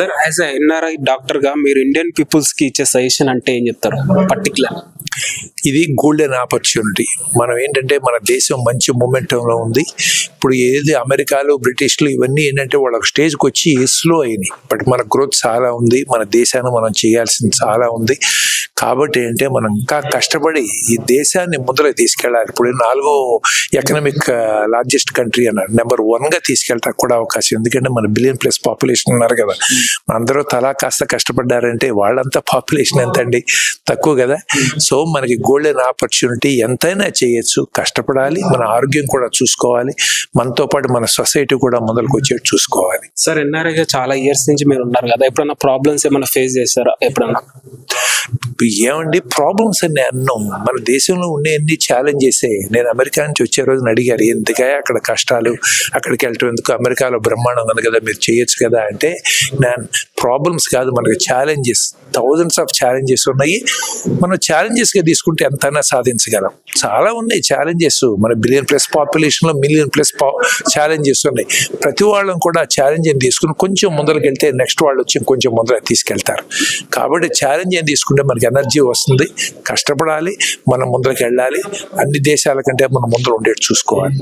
Sir as a NRI డాక్టర్గా మీరు Indian పీపుల్స్కి ఇచ్చే సజెషన్ అంటే ఏం చెప్తారు పర్టికులర్? ఇది గోల్డెన్ ఆపర్చునిటీ. మనం ఏంటంటే మన దేశం మంచి మొమెంటంలో ఉంది. ఇప్పుడు ఏది అమెరికాలో బ్రిటిష్లు ఇవన్నీ ఏంటంటే వాళ్ళ స్టేజ్కి వచ్చి స్లో అయినాయి. బట్ మన గ్రోత్ చాలా ఉంది, మన దేశాన్ని మనం చేయాల్సింది చాలా ఉంది. కాబట్టి ఏంటంటే మనం ఇంకా కష్టపడి ఈ దేశాన్ని ముందర తీసుకెళ్ళాలి. ఇప్పుడు 4వ ఎకనామిక్ లార్జెస్ట్ కంట్రీ అన్నారు, నెంబర్ 1గా తీసుకెళ్ళటానికి కూడా అవకాశం. ఎందుకంటే మన బిలియన్ ప్లస్ పాపులేషన్ ఉన్నారు కదా, అందరూ తలా కాస్త కష్టపడ్డారంటే వాళ్ళంతా పాపులేషన్ ఎంత అండి, తక్కువ కదా. సో మనకి గోల్డెన్ ఆపర్చునిటీ, ఎంతైనా చేయొచ్చు, కష్టపడాలి, మన ఆరోగ్యం కూడా చూసుకోవాలి, మనతో పాటు మన సొసైటీ కూడా ముందరకు వచ్చేట్టు చూసుకోవాలి. సార్ ఎన్ఆర్ఐగా చాలా ఇయర్స్ నుంచి మీరు ఉన్నారు కదా, ఎప్పుడన్నా ప్రాబ్లమ్స్ ఏమైనా ఫేస్ చేస్తారా? ఎప్పుడన్నా ఏమండి ప్రాబ్లమ్స్ అన్ని అన్నాం, మన దేశంలో ఉండే అన్ని ఛాలెంజెస్. నేను అమెరికా నుంచి వచ్చే రోజున అడిగారు, ఎందుకయ్యా అక్కడ కష్టాలు, అక్కడికి వెళ్ళటం ఎందుకు, అమెరికాలో బ్రహ్మాండం ఉంది కదా, మీరు చేయొచ్చు కదా అంటే, నేను ప్రాబ్లమ్స్ కాదు, మనకి ఛాలెంజెస్, థౌజండ్స్ ఆఫ్ ఛాలెంజెస్ ఉన్నాయి. మనం ఛాలెంజెస్గా తీసుకుంటే ఎంతైనా సాధించగలం. చాలా ఉన్నాయి ఛాలెంజెస్, మన బిలియన్ ప్లస్ పాపులేషన్లో మిలియన్ ప్లస్ ఛాలెంజెస్ ఉన్నాయి. ప్రతి వాళ్ళని కూడా ఛాలెంజ్ని తీసుకుని కొంచెం ముందరికి వెళ్తే నెక్స్ట్ వాళ్ళు వచ్చి కొంచెం ముందర తీసుకెళ్తారు. కాబట్టి ఛాలెంజ్ అని తీసుకుంటే మనకి ఎనర్జీ వస్తుంది, కష్టపడాలి, మనం ముందరికి వెళ్ళాలి, అన్ని దేశాల కంటే మనం ముందర ఉండేట్టు చూసుకోవాలి.